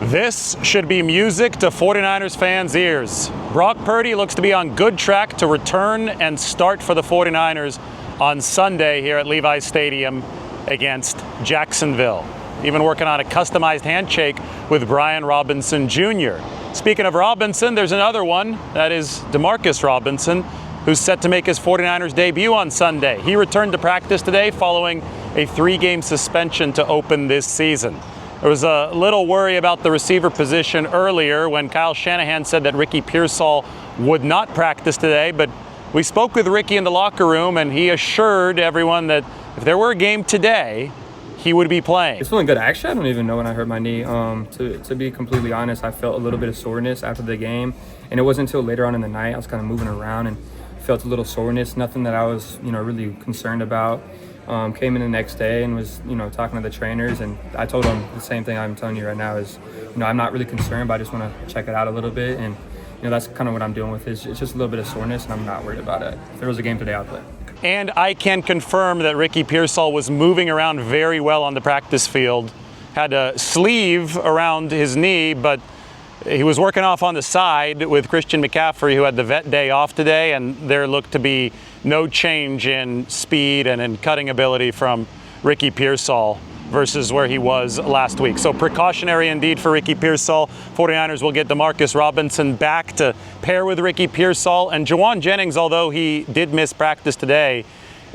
This should be music to 49ers fans' ears. Brock Purdy looks to be on good track to return and start for the 49ers on Sunday here at Levi's Stadium against Jacksonville. Even working on a customized handshake with Brian Robinson Jr. Speaking of Robinson, there's another one. That is DeMarcus Robinson, who's set to make his 49ers debut on Sunday. He returned to practice today following a 3-game suspension to open this season. There was a little worry about the receiver position earlier when Kyle Shanahan said that Ricky Pearsall would not practice today, but we spoke with Ricky in the locker room and he assured everyone that if there were a game today, he would be playing. It's feeling good. Actually, I don't even know when I hurt my knee. To be completely honest, I felt a little bit of soreness after the game, and it wasn't until later on in the night I was kind of moving around and felt a little soreness. Nothing that I was, really concerned about. Came in the next day and was, talking to the trainers, and I told them the same thing I'm telling you right now is, I'm not really concerned, but I just want to check it out a little bit, and that's kind of what I'm dealing with. It's just a little bit of soreness, and I'm not worried about it. If there was a game today, I'll play. And I can confirm that Ricky Pearsall was moving around very well on the practice field. Had a sleeve around his knee, but he was working off on the side with Christian McCaffrey, who had the vet day off today, and there looked to be no change in speed and in cutting ability from Ricky Pearsall versus where he was last week. So precautionary indeed for Ricky Pearsall. 49ers will get DeMarcus Robinson back to pair with Ricky Pearsall. And Jauan Jennings, although he did miss practice today,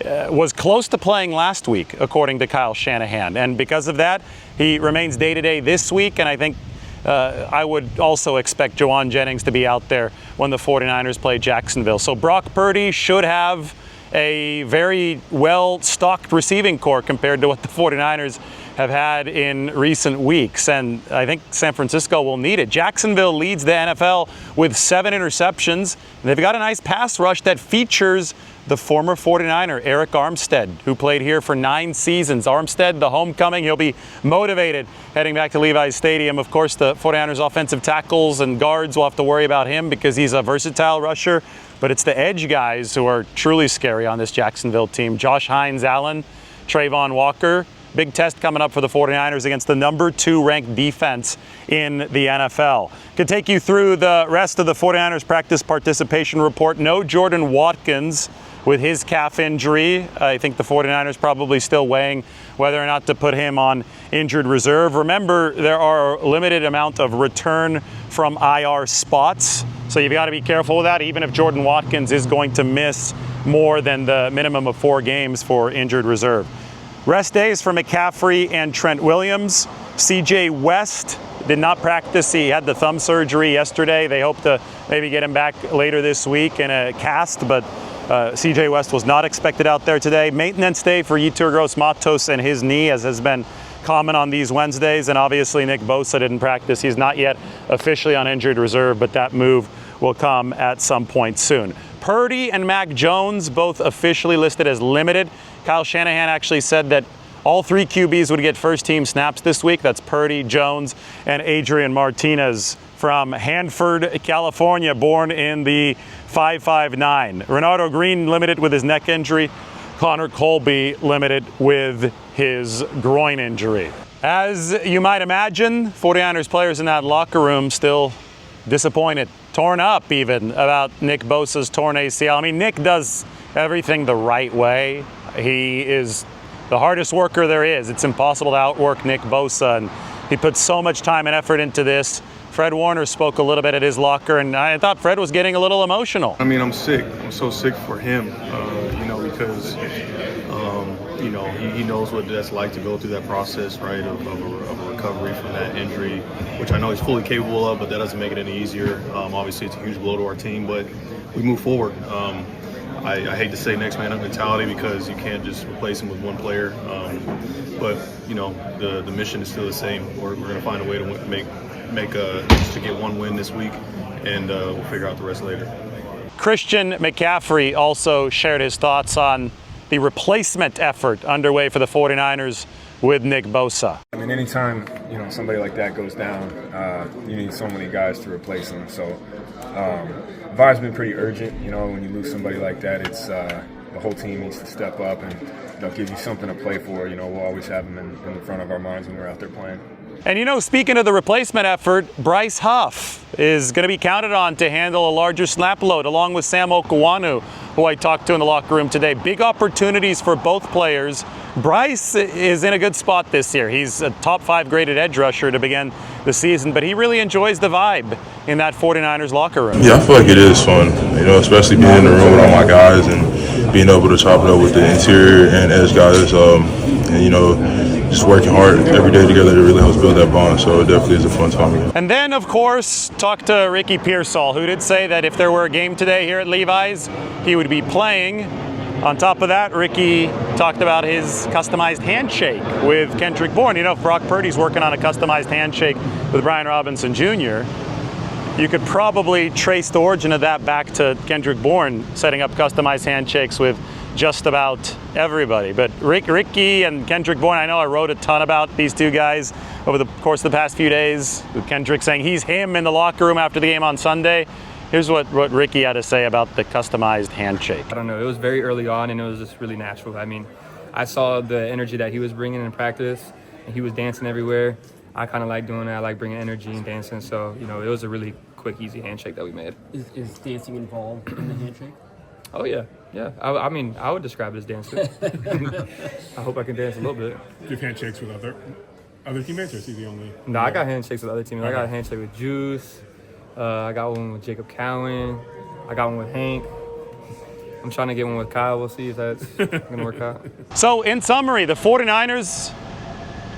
was close to playing last week, according to Kyle Shanahan. And because of that, he remains day-to-day this week, and I think I would also expect Jauan Jennings to be out there when the 49ers play Jacksonville. So Brock Purdy should have a very well-stocked receiving corps compared to what the 49ers have had in recent weeks. And I think San Francisco will need it. Jacksonville leads the NFL with 7 interceptions. And they've got a nice pass rush that features the former 49er, Eric Armstead, who played here for 9 seasons. Armstead, the homecoming, he'll be motivated heading back to Levi's Stadium. Of course, the 49ers offensive tackles and guards will have to worry about him because he's a versatile rusher. But it's the edge guys who are truly scary on this Jacksonville team. Josh Hines-Allen, Trayvon Walker. Big test coming up for the 49ers against the number 2 ranked defense in the NFL. Could take you through the rest of the 49ers practice participation report. No Jordan Watkins with his calf injury. I think the 49ers probably still weighing whether or not to put him on injured reserve. Remember, there are a limited amount of return from IR spots, so you've got to be careful with that, even if Jordan Watkins is going to miss more than the minimum of 4 games for injured reserve. Rest days for McCaffrey and Trent Williams. CJ West did not practice. He had the thumb surgery yesterday. They hope to maybe get him back later this week in a cast, but CJ West was not expected out there today. Maintenance day for Yetur Gross-Matos and his knee, as has been common on these Wednesdays. And obviously Nick Bosa didn't practice. He's not yet officially on injured reserve, but that move will come at some point soon. Purdy and Mac Jones both officially listed as limited. Kyle Shanahan actually said that all 3 QBs would get first-team snaps this week. That's Purdy, Jones, and Adrian Martinez from Hanford, California, born in the 5.59. Renardo Green limited with his neck injury. Connor Colby limited with his groin injury. As you might imagine, 49ers players in that locker room still disappointed, torn up even, about Nick Bosa's torn ACL. I mean, Nick does everything the right way. He is the hardest worker there is. It's impossible to outwork Nick Bosa, and he put so much time and effort into this. Fred Warner spoke a little bit at his locker, and I thought Fred was getting a little emotional. I mean, I'm sick. I'm so sick for him, because, he knows what that's like to go through that process, right, of a recovery from that injury, which I know he's fully capable of, but that doesn't make it any easier. Obviously, it's a huge blow to our team, but we move forward. I hate to say next man up mentality because you can't just replace him with one player, but the mission is still the same. We're going to find a way to to get 1 win this week, and we'll figure out the rest later. Christian McCaffrey also shared his thoughts on the replacement effort underway for the 49ers with Nick Bosa. I mean, anytime somebody like that goes down, you need so many guys to replace him. So the vibe's been pretty urgent. When you lose somebody like that, it's the whole team needs to step up and give you something to play for. We'll always have them in the front of our minds when we're out there playing. And speaking of the replacement effort, Bryce Huff is going to be counted on to handle a larger snap load, along with Sam Okawanu, who I talked to in the locker room today. Big opportunities for both players. Bryce is in a good spot this year. He's a top 5 graded edge rusher to begin the season, but he really enjoys the vibe in that 49ers locker room. Yeah, I feel like it is fun, especially being in the room with all my guys and being able to chop it up with the interior and edge guys, just working hard every day together, it really helps build that bond, so it definitely is a fun time again. And then, of course, talk to Ricky Pearsall, who did say that if there were a game today here at Levi's, he would be playing. On top of that, Ricky talked about his customized handshake with Kendrick Bourne. Brock Purdy's working on a customized handshake with Brian Robinson Jr. You could probably trace the origin of that back to Kendrick Bourne setting up customized handshakes with just about everybody. But Ricky and Kendrick Bourne, I know I wrote a ton about these two guys over the course of the past few days, with Kendrick saying he's him in the locker room after the game on Sunday. Here's what Ricky had to say about the customized handshake. I don't know. It was very early on, and it was just really natural. I mean, I saw the energy that he was bringing in practice, and he was dancing everywhere. I kind of like doing that. I like bringing energy and dancing. So, it was a really quick, easy handshake that we made. Is dancing involved in the handshake? Oh, yeah. Yeah. I mean, I would describe it as dancing. I hope I can dance a little bit. Do you have handshakes with other teammates, or is he the only? No, I got handshakes with other teammates. I got a handshake with Juice. I got one with Jacob Cowan. I got one with Hank. I'm trying to get one with Kyle. We'll see if that's going to work out. So, in summary, the 49ers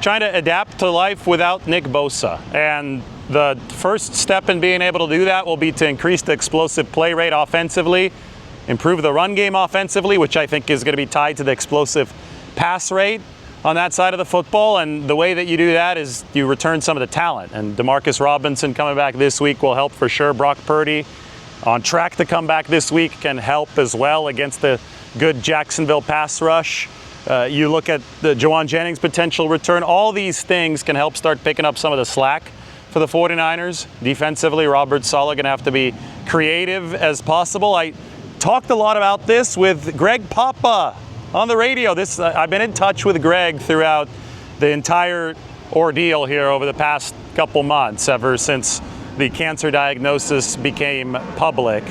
trying to adapt to life without Nick Bosa. And the first step in being able to do that will be to increase the explosive play rate offensively, improve the run game offensively, which I think is going to be tied to the explosive pass rate on that side of the football. And the way that you do that is you return some of the talent. And Demarcus Robinson coming back this week will help for sure. Brock Purdy on track to come back this week can help as well against the good Jacksonville pass rush. You look at the Jawan Jennings potential return. All these things can help start picking up some of the slack for the 49ers. Defensively, Robert Saleh going to have to be creative as possible. I talked a lot about this with Greg Papa on the radio. I've been in touch with Greg throughout the entire ordeal here over the past couple months, ever since the cancer diagnosis became public.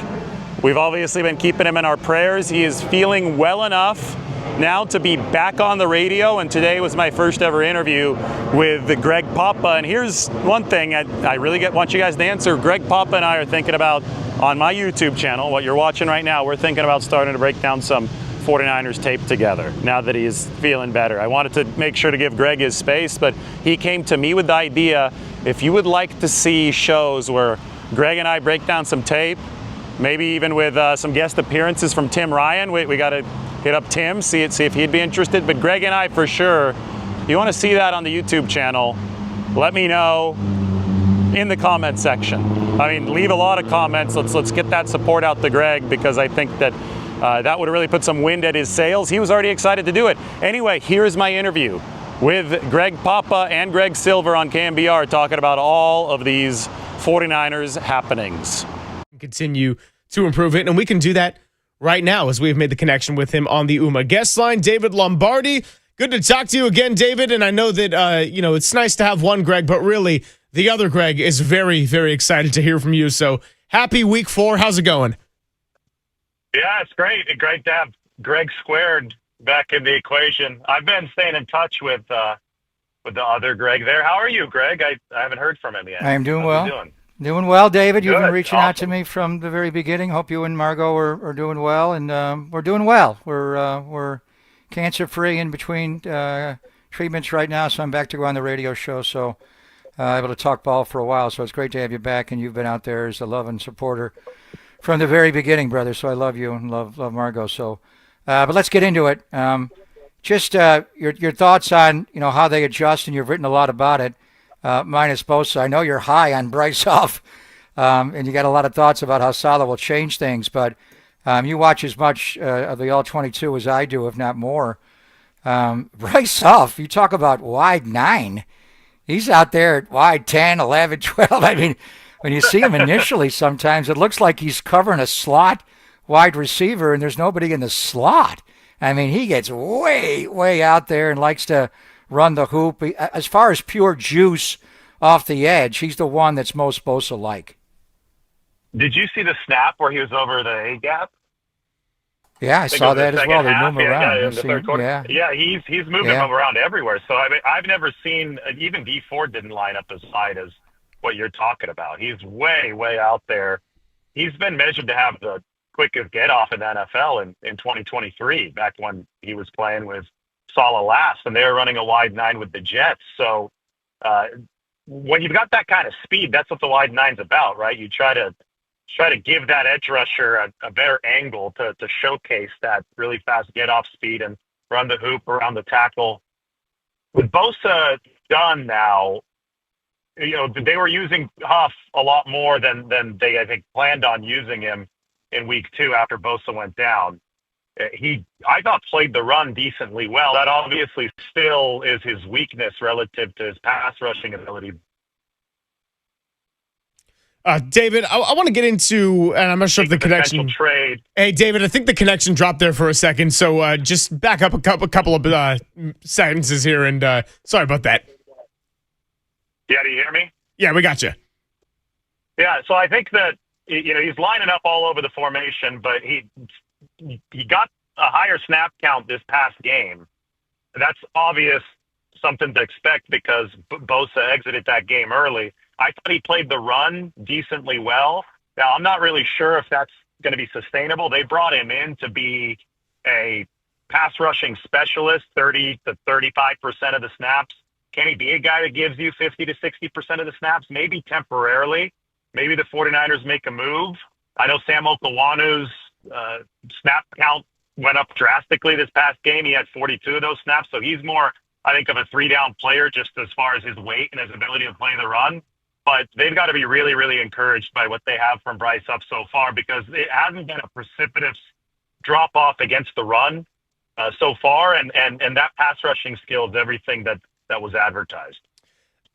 We've obviously been keeping him in our prayers. He is feeling well enough now to be back on the radio, and today was my first ever interview with Greg Papa. And here's one thing I really want you guys to answer. Greg Papa and I are thinking about, on my YouTube channel, what you're watching right now, we're thinking about starting to break down some 49ers tape together now that he is feeling better. I wanted to make sure to give Greg his space, but he came to me with the idea, if you would like to see shows where Greg and I break down some tape, maybe even with some guest appearances from Tim Ryan, we got to hit up Tim, see if he'd be interested. But Greg and I, for sure, you want to see that on the YouTube channel, let me know in the comment section. I mean, leave a lot of comments. Let's get that support out to Greg, because I think that that would really put some wind at his sails. He was already excited to do it. Anyway, here's my interview with Greg Papa and Greg Silver on KMBR, talking about all of these 49ers happenings. Continue to improve it, and we can do that right now as we've made the connection with him on the UMA guest line. David Lombardi, good to talk to you again, David. And I know that it's nice to have one Greg, but really the other Greg is very, very excited to hear from you. So happy week 4. How's it going? Yeah, it's great. Great to have Greg squared back in the equation. I've been staying in touch with the other Greg there. How are you, Greg? I haven't heard from him yet. I am doing well. Doing? Doing well, David. You've Good. been reaching out to me from the very beginning. Hope you and Margot are doing well, and we're doing well. We're cancer-free in between treatments right now, so I'm back to go on the radio show, so able to talk ball for a while. So it's great to have you back, and you've been out there as a love and supporter from the very beginning, brother. So I love you and love Margot. So, but let's get into it. Just your thoughts on how they adjust, and you've written a lot about it. Minus Bosa. I know you're high on Bryce Huff, and you got a lot of thoughts about how Saleh will change things, but you watch as much of the All-22 as I do, if not more. Bryce Huff, you talk about wide 9. He's out there at wide 10, 11, 12. I mean, when you see him initially, sometimes it looks like he's covering a slot wide receiver, and there's nobody in the slot. I mean, he gets way, way out there and likes to run the hoop. As far as pure juice off the edge, he's the one that's most Bosa-like. Did you see the snap where he was over the A gap? Yeah, I Think saw of the that as second well. They half. move him around. In the third quarter. Yeah, He's moving Yeah. him around everywhere. So I mean, I've never seen even D Ford didn't line up as wide as what you're talking about. He's way out there. He's been measured to have the quickest get off in the NFL in 2023, back when he was playing with Saleh last, and they were running a wide 9 with the Jets. So when you've got that kind of speed, that's what the wide 9's about, right? You try to give that edge rusher a better angle to showcase that really fast get off speed and run the hoop around the tackle. With Bosa done now, they were using Huff a lot more than they, I think, planned on using him in week 2 after Bosa went down. I thought, played the run decently well. That obviously still is his weakness relative to his pass rushing ability. David, I want to get into, and I'm not sure if the connection. Trade. Hey, David, I think the connection dropped there for a second, so just back up a couple of sentences here, and sorry about that. Yeah, do you hear me? Yeah, we got you. Yeah, so I think that he's lining up all over the formation, but he got a higher snap count this past game. That's obvious, something to expect because Bosa exited that game early. I thought he played the run decently well. Now, I'm not really sure if that's going to be sustainable. They brought him in to be a pass rushing specialist, 30 to 35% of the snaps. Can he be a guy that gives you 50 to 60% of the snaps? Maybe temporarily. Maybe the 49ers make a move. I know Sam Okawanu's snap count went up drastically this past game. He had 42 of those snaps, so he's more, I think, of a 3-down player just as far as his weight and his ability to play the run. But they've got to be really, really encouraged by what they have from Bryce Huff so far because it hasn't been a precipitous drop-off against the run so far, and that pass rushing skill is everything that was advertised.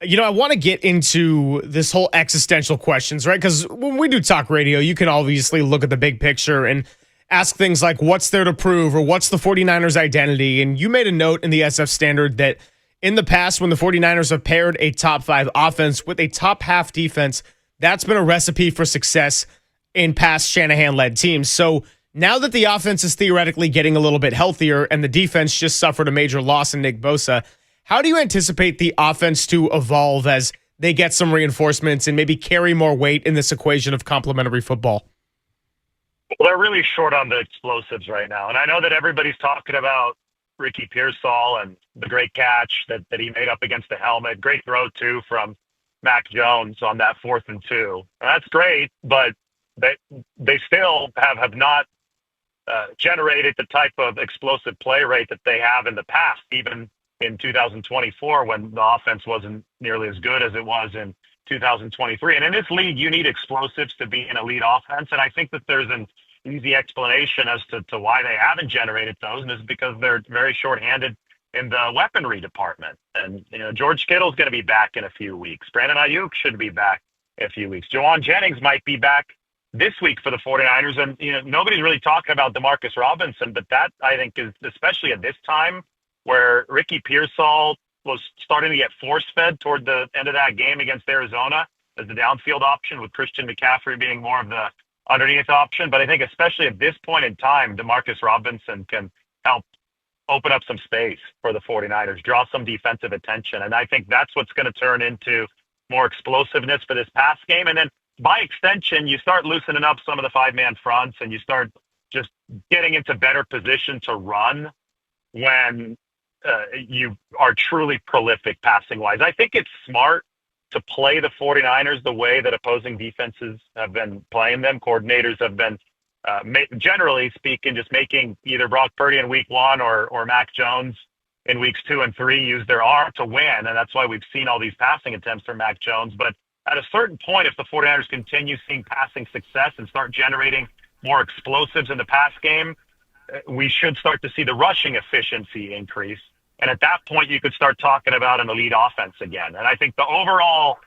I want to get into this whole existential questions, right? Because when we do talk radio, you can obviously look at the big picture and ask things like, what's there to prove or what's the 49ers identity? And you made a note in the SF Standard that in the past, when the 49ers have paired a top 5 offense with a top half defense, that's been a recipe for success in past Shanahan-led teams. So now that the offense is theoretically getting a little bit healthier and the defense just suffered a major loss in Nick Bosa, how do you anticipate the offense to evolve as they get some reinforcements and maybe carry more weight in this equation of complementary football? Well, they're really short on the explosives right now. And I know that everybody's talking about Ricky Pearsall and the great catch that he made up against the helmet. Great throw, too, from Mac Jones on that 4th and 2. And that's great, but they still have not generated the type of explosive play rate that they have in the past, even in 2024 when the offense wasn't nearly as good as it was in 2023. And in this league, you need explosives to be an elite offense. And I think that there's an easy explanation as to why they haven't generated those, and it's because they're very shorthanded in the weaponry department. And, George Kittle's going to be back in a few weeks. Brandon Ayuk should be back in a few weeks. Jawan Jennings might be back this week for the 49ers. And, nobody's really talking about Demarcus Robinson, but that, I think, is especially at this time where Ricky Pearsall was starting to get force-fed toward the end of that game against Arizona as the downfield option, with Christian McCaffrey being more of the underneath option. But I think especially at this point in time, Demarcus Robinson can help open up some space for the 49ers, draw some defensive attention. And I think that's what's going to turn into more explosiveness for this pass game. And then by extension, you start loosening up some of the 5-man fronts and you start just getting into better position to run when you are truly prolific passing wise. I think it's smart to play the 49ers the way that opposing defenses have been playing them. Coordinators have been, generally speaking, just making either Brock Purdy in week 1 or Mac Jones in weeks 2 and 3 use their arm to win. And that's why we've seen all these passing attempts from Mac Jones. But at a certain point, if the 49ers continue seeing passing success and start generating more explosives in the pass game, we should start to see the rushing efficiency increase. And at that point, you could start talking about an elite offense again. And I think the overall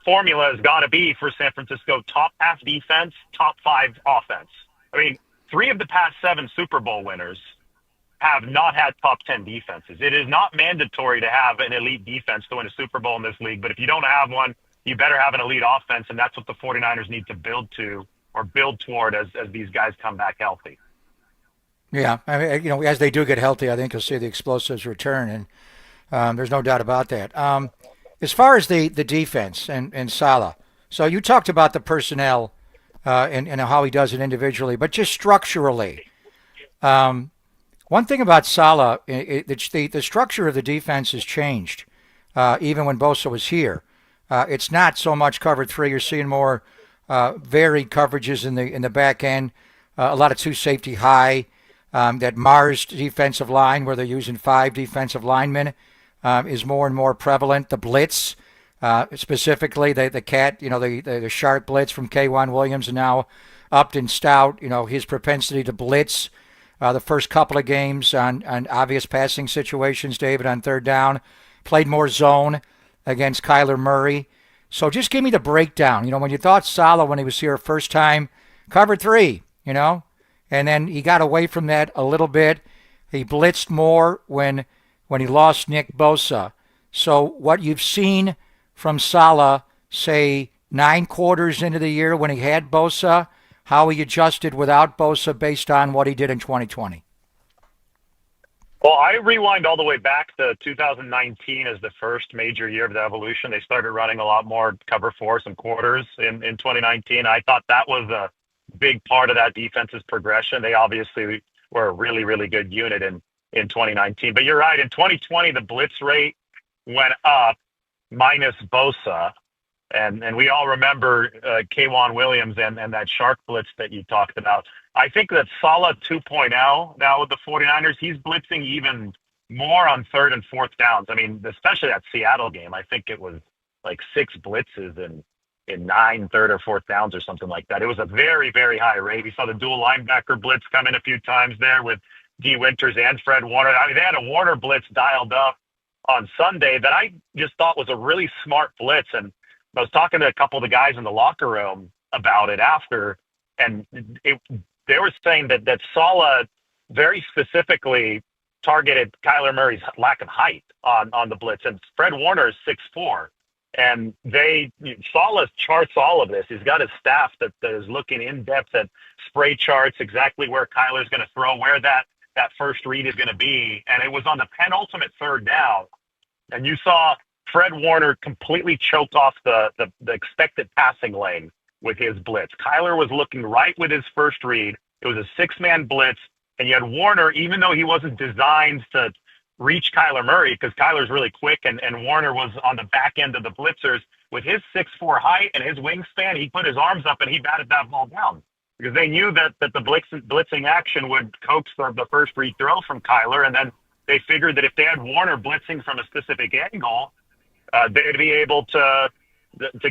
formula has got to be for San Francisco: top half defense, top 5 offense. I mean, 3 of the past 7 Super Bowl winners have not had top 10 defenses. It is not mandatory to have an elite defense to win a Super Bowl in this league, but if you don't have one, you better have an elite offense, and that's what the 49ers need to build to or build toward as these guys come back healthy. Yeah, I mean, as they do get healthy, I think you'll see the explosives return, and there's no doubt about that. As far as the defense and Saleh, so you talked about the personnel and how he does it individually, but just structurally. One thing about Saleh, the structure of the defense has changed, even when Bosa was here. It's not so much cover 3. You're seeing more varied coverages in the back end, a lot of 2 safety high. That Mars defensive line, where they're using 5 defensive linemen, is more and more prevalent. The blitz, specifically the cat, the sharp blitz from K'Wan Williams, and now Upton Stout, his propensity to blitz the first couple of games on obvious passing situations, David, on third down, played more zone against Kyler Murray. So just give me the breakdown. When you thought Saleh, when he was here first time, covered 3, and then he got away from that a little bit. He blitzed more when he lost Nick Bosa. So what you've seen from Saleh, say 9 quarters into the year when he had Bosa, how he adjusted without Bosa based on what he did in 2020. Well, I rewind all the way back to 2019 as the first major year of the evolution. They started running a lot more cover 4, some quarters in 2019. I thought that was a big part of that defense's progression. They obviously were a really, really good unit in 2019. But you're right, in 2020, the blitz rate went up minus Bosa. And we all remember K'Wan Williams and that shark blitz that you talked about. I think that Saleh 2.0 now with the 49ers, he's blitzing even more on 3rd and 4th downs. I mean, especially that Seattle game, I think it was like 6 blitzes in 9 3rd or 4th downs or something like that. It was a very, very high rate. We saw the dual linebacker blitz come in a few times there with D. Winters and Fred Warner. I mean, they had a Warner blitz dialed up on Sunday that I just thought was a really smart blitz. And I was talking to a couple of the guys in the locker room about it after, and they were saying that Saleh very specifically targeted Kyler Murray's lack of height on the blitz. And Fred Warner is 6'4". And Saleh charts all of this. He's got his staff that is looking in depth at spray charts, exactly where Kyler's going to throw, where that first read is going to be. And it was on the penultimate 3rd down. And you saw Fred Warner completely choke off the expected passing lane with his blitz. Kyler was looking right with his first read. It was a 6-man blitz. And you had Warner, even though he wasn't designed to reach Kyler Murray, because Kyler's really quick and Warner was on the back end of the blitzers, with his 6'4" height and his wingspan, he put his arms up and he batted that ball down. Because they knew that the blitzing action would coax the first read throw from Kyler, and then they figured that if they had Warner blitzing from a specific angle, they'd be able to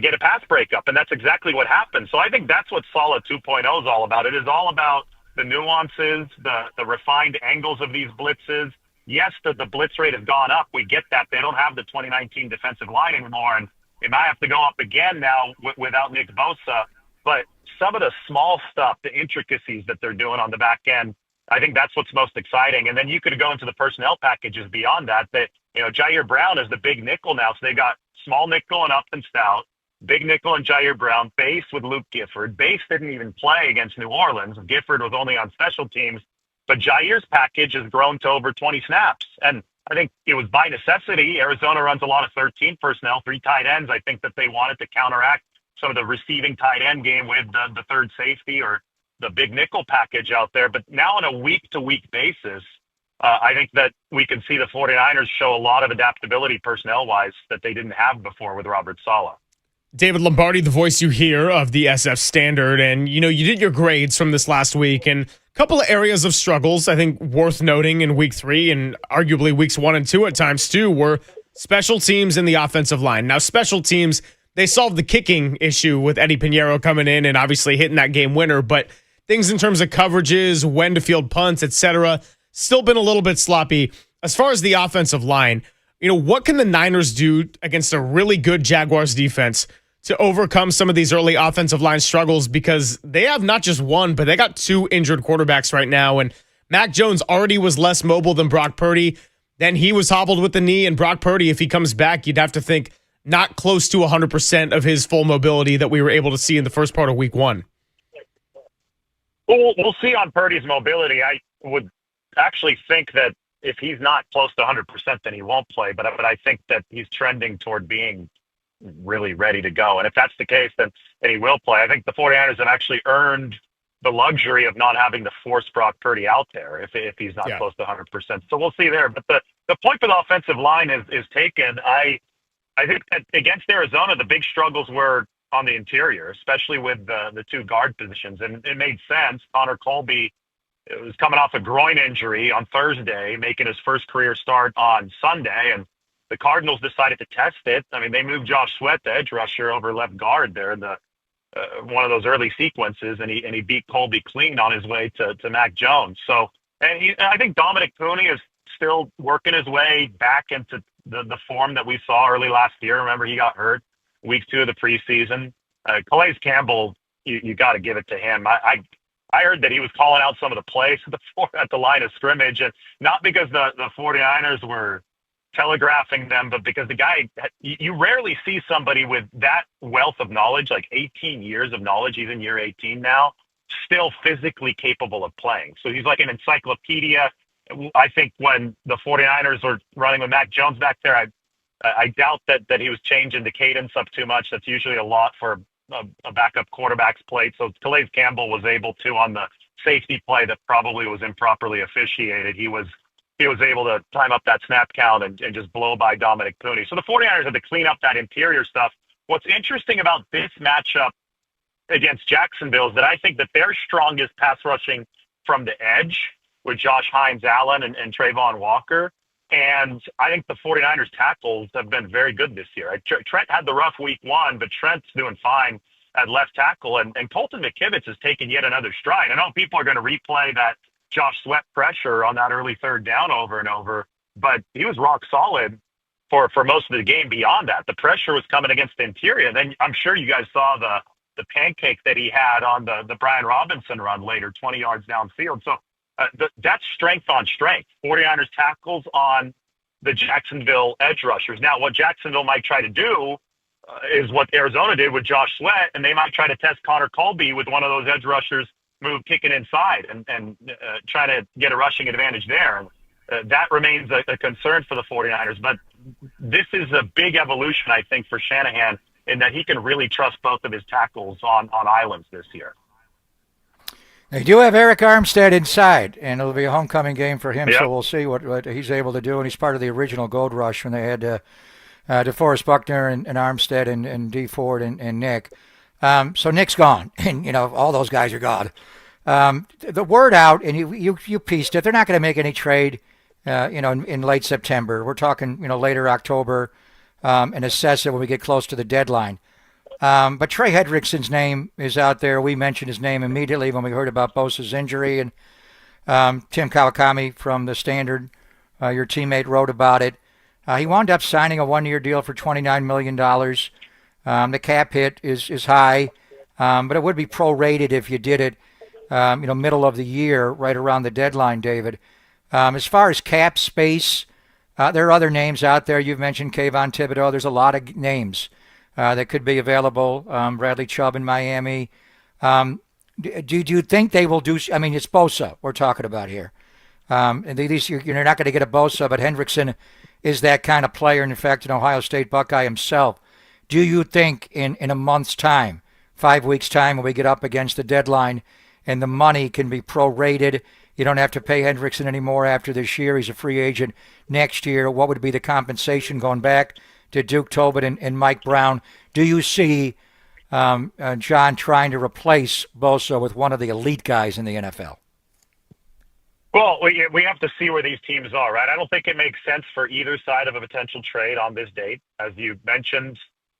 get a pass breakup, and that's exactly what happened. So I think that's what Saleh 2.0 is all about. It is all about the nuances, the refined angles of these blitzes. Yes, the blitz rate has gone up. We get that. They don't have the 2019 defensive line anymore, and it might have to go up again now without Nick Bosa. But some of the small stuff, the intricacies that they're doing on the back end, I think that's what's most exciting. And then you could go into the personnel packages beyond that. Jair Brown is the big nickel now. So they got small nickel and Upton Stout, big nickel and Jair Brown, base with Luke Gifford. Base didn't even play against New Orleans. Gifford was only on special teams. But Jair's package has grown to over 20 snaps. And I think it was by necessity. Arizona runs a lot of 13 personnel, 3 tight ends. I think that they wanted to counteract some of the receiving tight end game with the third safety or the big nickel package out there. But now on a week-to-week basis, I think that we can see the 49ers show a lot of adaptability personnel-wise that they didn't have before with Robert Saleh. David Lombardi, the voice you hear of the SF Standard, and you did your grades from this last week, and a couple of areas of struggles I think worth noting in week 3 and arguably weeks 1 and 2 at times too were special teams and the offensive line. Now, special teams, they solved the kicking issue with Eddie Pinheiro coming in and obviously hitting that game winner, but things in terms of coverages, when to field punts, etc., still been a little bit sloppy. As far as the offensive line, what can the Niners do against a really good Jaguars defense to overcome some of these early offensive line struggles? Because they have not just one, but they got 2 injured quarterbacks right now. And Mac Jones already was less mobile than Brock Purdy. Then he was hobbled with the knee, and Brock Purdy, if he comes back, you'd have to think not close to 100% of his full mobility that we were able to see in the first part of week one. Well, we'll see on Purdy's mobility. I would actually think that if he's not close to 100%, then he won't play. But I think that he's trending toward being really ready to go. And if that's the case, then he will play. I think the 49ers have actually earned the luxury of not having to force Brock Purdy out there if he's not close to 100%. So we'll see there. But the point for the offensive line is taken. I think that against Arizona, the big struggles were on the interior, especially with the two guard positions. And it made sense. Connor Colby was coming off a groin injury on Thursday, making his first career start on Sunday. And the Cardinals decided to test it. I mean, they moved Josh Sweat, the edge rusher, over left guard there in the one of those early sequences, and he beat Colby clean on his way to Mac Jones. So, and I think Dominic Pooney is still working his way back into the form that we saw early last year. Remember, he got hurt week 2 of the preseason. Calais Campbell, you got to give it to him. I heard that he was calling out some of the plays at the line of scrimmage, and not because the 49ers were telegraphing them, but because the guy, you rarely see somebody with that wealth of knowledge, like 18 years of knowledge, even year 18 now, still physically capable of playing. So he's like an encyclopedia. I think when the 49ers were running with Mac Jones back there, I doubt that he was changing the cadence up too much. That's usually a lot for a backup quarterback's plate. So Calais Campbell was able to, on the safety play that probably was improperly officiated, he was able to time up that snap count and just blow by Dominic Pooney. So the 49ers had to clean up that interior stuff. What's interesting about this matchup against Jacksonville is that I think that their strongest pass rushing from the edge with Josh Hines-Allen and Trayvon Walker. And I think the 49ers tackles have been very good this year. Trent had the rough week 1, but Trent's doing fine at left tackle. And Colton McKivitz has taken yet another stride. I know people are going to replay that Josh Sweat pressure on that early third down over and over, but he was rock solid for most of the game. Beyond that, the pressure was coming against the interior. Then I'm sure you guys saw the pancake that he had on the Brian Robinson run later, 20 yards downfield. So that's strength on strength. 49ers tackles on the Jacksonville edge rushers. Now, what Jacksonville might try to do is what Arizona did with Josh Sweat, and they might try to test Connor Colby with one of those edge rushers kicking inside and trying to get a rushing advantage there. That remains a concern for the 49ers. But this is a big evolution, I think, for Shanahan in that he can really trust both of his tackles on islands this year. They do have Eric Armstead inside, and it'll be a homecoming game for him, so we'll see what he's able to do. And he's part of the original Gold Rush when they had DeForest Buckner and Armstead and D. Ford and Nick. So Nick's gone, and all those guys are gone. The word out, and you pieced it. They're not going to make any trade, in late September. We're talking, later October, and assess it when we get close to the deadline. But Trey Hendrickson's name is out there. We mentioned his name immediately when we heard about Bosa's injury, and Tim Kawakami from the Standard, your teammate, wrote about it. He wound up signing a 1-year deal for $29 million. The cap hit is high, but it would be prorated if you did it, middle of the year, right around the deadline, David. As far as cap space, there are other names out there. You've mentioned Kayvon Thibodeau. There's a lot of names that could be available. Bradley Chubb in Miami. Do you think they will do? I mean, it's Bosa we're talking about here. And you're not going to get a Bosa, but Hendrickson is that kind of player. And in fact, an Ohio State Buckeye himself. Do you think in a month's time, 5 weeks' time, when we get up against the deadline and the money can be prorated, you don't have to pay Hendrickson anymore after this year, he's a free agent next year, what would be the compensation going back to Duke Tobin and Mike Brown? Do you see John trying to replace Bosa with one of the elite guys in the NFL? Well, we have to see where these teams are, right? I don't think it makes sense for either side of a potential trade on this date. As you mentioned,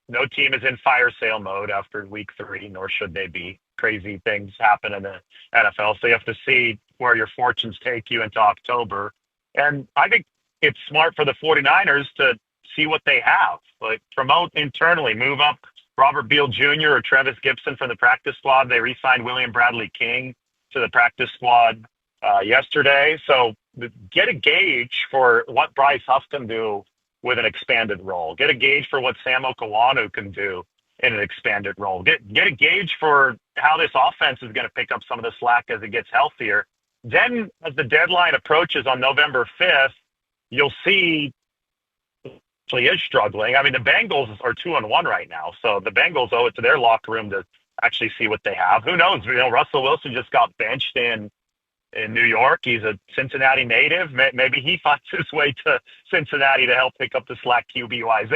no team is in fire sale mode after week 3, nor should they be. Crazy things happen in the NFL, so you have to see where your fortunes take you into October. And I think it's smart for the 49ers to see what they have, like promote internally, move up Robert Beal Jr. or Travis Gibson from the practice squad. They re-signed William Bradley King to the practice squad. yesterday. So get a gauge for what Bryce Huff can do with an expanded role. Get a gauge for what Sam Okawanu can do in an expanded role. Get a gauge for how this offense is going to pick up some of the slack as it gets healthier. Then, as the deadline approaches on November 5th, you'll see actually is struggling. I mean, the Bengals are 2-1 right now, so the Bengals owe it to their locker room to actually see what they have. Who knows? Russell Wilson just got benched in New York. He's a Cincinnati native. Maybe he finds his way to Cincinnati to help pick up the slack QB-wise.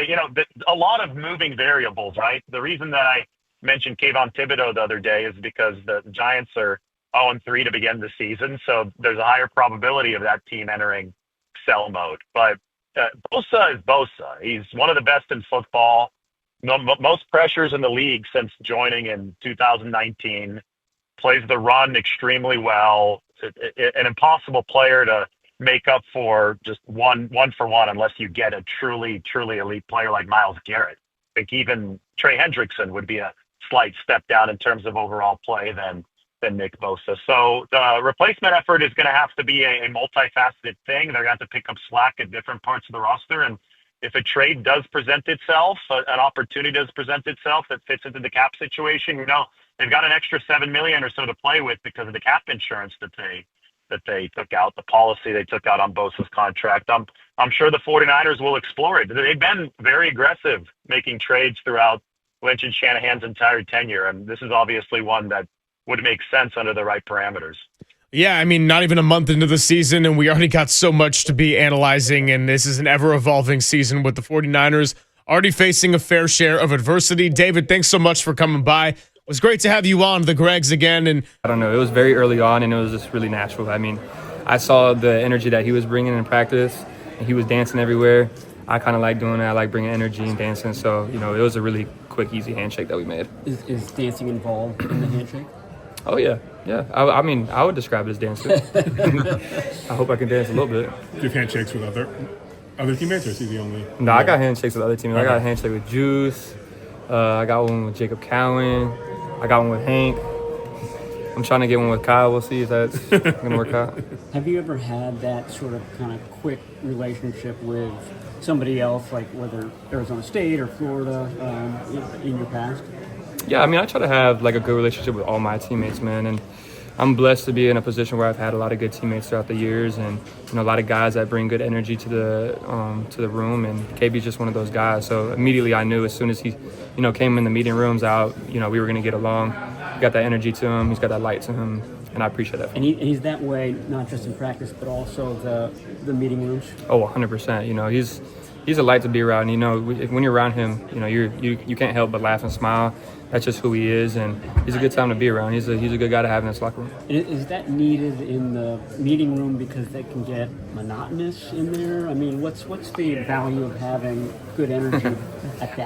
A lot of moving variables, right? The reason that I mentioned Kayvon Thibodeau the other day is because the Giants are 0-3 to begin the season, so there's a higher probability of that team entering sell mode. But Bosa is Bosa. He's one of the best in football. Most pressures in the league since joining in 2019. Plays the run extremely well. An impossible player to make up for just one for one unless you get a truly elite player like Myles Garrett. I think even Trey Hendrickson would be a slight step down in terms of overall play than Nick Bosa. So the replacement effort is going to have to be a multifaceted thing. They're going to have to pick up slack at different parts of the roster. And if a trade does present itself, an opportunity does present itself that fits into the cap situation, they've got an extra $7 million or so to play with because of the cap insurance that they took out, the policy they took out on Bosa's contract. I'm sure the 49ers will explore it. They've been very aggressive making trades throughout Lynch and Shanahan's entire tenure, and this is obviously one that would make sense under the right parameters. Yeah, I mean, not even a month into the season, and we already got so much to be analyzing, and this is an ever-evolving season with the 49ers already facing a fair share of adversity. David, thanks so much for coming by. It was great to have you on the Gregs again. And I don't know, it was very early on, and it was just really natural. I mean, I saw the energy that he was bringing in practice, and he was dancing everywhere. I kind of like doing that. I like bringing energy and dancing. So, it was a really quick, easy handshake that we made. Is dancing involved in the handshake? Oh, yeah. Yeah. I mean, I would describe it as dancing. I hope I can dance a little bit. Do you have handshakes with other teammates, or is he the only? No, I got handshakes with other teammates. I got a handshake with Juice. I got one with Jacob Cowan. I got one with Hank. I'm trying to get one with Kyle. We'll see if that's going to work out. Have you ever had that sort of kind of quick relationship with somebody else, like whether Arizona State or Florida, in your past? Yeah, I mean, I try to have like a good relationship with all my teammates, man. And I'm blessed to be in a position where I've had a lot of good teammates throughout the years, and a lot of guys that bring good energy to the room. And KB's just one of those guys. So immediately I knew as soon as he, came in the meeting rooms out, we were going to get along. He got that energy to him. He's got that light to him, and I appreciate that. And he's that way, not just in practice, but also the meeting rooms. Oh, 100%. He's a light to be around. When you're around him, you can't help but laugh and smile. That's just who he is, and he's a good time to be around. He's a good guy to have in this locker room. Is that needed in the meeting room because they can get monotonous in there? I mean, what's the value of having good energy at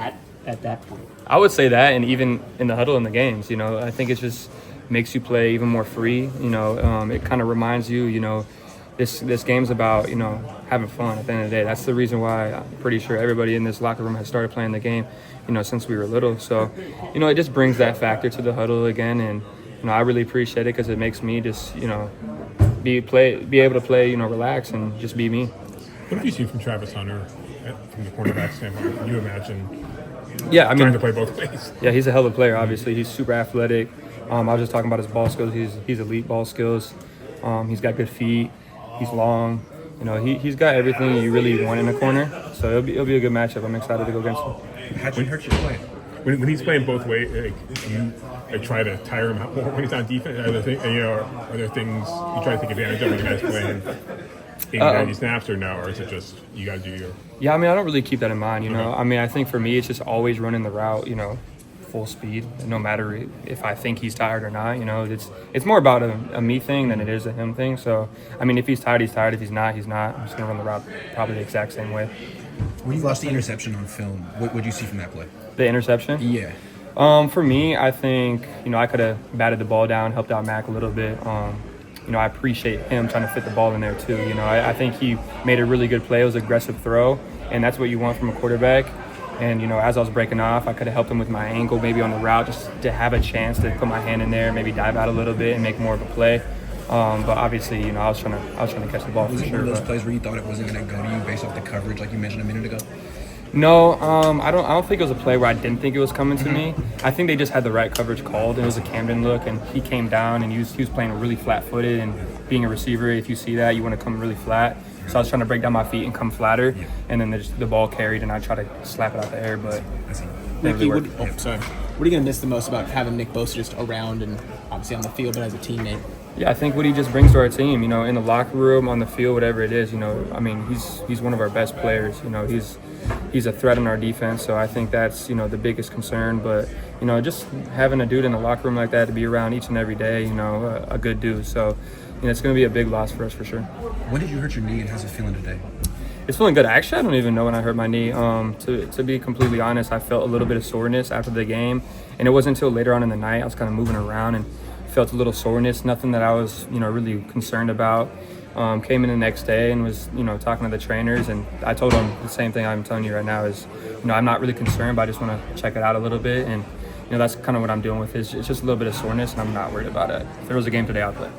that point? I would say that, and even in the huddle in the games, I think it just makes you play even more free. It kind of reminds you, this game's about, having fun at the end of the day. That's the reason why I'm pretty sure everybody in this locker room has started playing the game, since we were little. So, it just brings that factor to the huddle again. And, I really appreciate it because it makes me just, be able to play, relax and just be me. What have you seen from Travis Hunter from the cornerback standpoint? Can you imagine trying to play both ways? Yeah, he's a hell of a player, obviously. He's super athletic. I was just talking about his ball skills. He's elite ball skills. He's got good feet. He's long. He's got everything you really want in a corner. So it'll be a good matchup. I'm excited to go against him. How'd you hurt your play? When he's playing both ways, you try to tire him out more when he's on defense. Are there things you try to take advantage of when you guys playing 80-90 snaps, or no? Or is it just you got to do your? Yeah, I mean, I don't really keep that in mind. I mean, I think for me, it's just always running the route. Full speed, no matter if I think he's tired or not. It's more about a me thing than it is a him thing. So, I mean, if he's tired, he's tired. If he's not, he's not. I'm just gonna run the route probably the exact same way. When you lost the interception on film, what did you see from that play? The interception? Yeah. For me, I think I could have batted the ball down, helped out Mac a little bit. I appreciate him trying to fit the ball in there too. I think he made a really good play. It was an aggressive throw, and that's what you want from a quarterback. And, as I was breaking off, I could have helped him with my ankle maybe on the route just to have a chance to put my hand in there, maybe dive out a little bit and make more of a play. But obviously, you know, I was trying to catch the ball Was for it sure. one of those but- plays where you thought it wasn't going to go to you based off the coverage, like you mentioned a minute ago? No, I don't think it was a play where I didn't think it was coming to me. I think they just had the right coverage called. It was a Camden look, and he came down, and he was playing really flat-footed. And being a receiver, if you see that, you want to come really flat. So I was trying to break down my feet and come flatter, and then the ball carried, and I tried to slap it out the air, but Ricky, what are you going to miss the most about having Nick Bosa just around and obviously on the field, but as a teammate? Yeah, I think what he just brings to our team, you know, in the locker room, on the field, whatever it is, you know, I mean, he's one of our best players. You know, he's a threat in our defense, so I think that's, you know, the biggest concern. But, you know, just having a dude in the locker room like that to be around each and every day, you know, a good dude. So, you know, it's going to be a big loss for us for sure. When did you hurt your knee, and how's it feeling today? It's feeling good. Actually, I don't even know when I hurt my knee. To be completely honest, I felt a little bit of soreness after the game, and it wasn't until later on in the night I was kind of moving around and felt a little soreness. Nothing that I was, you know, really concerned about. Came in the next day and was, you know, talking to the trainers, and I told them the same thing I'm telling you right now is, you know, I'm not really concerned, but I just want to check it out a little bit, and you know, that's kind of what I'm dealing with. It's just a little bit of soreness, and I'm not worried about it. If there was a game today, I'll play.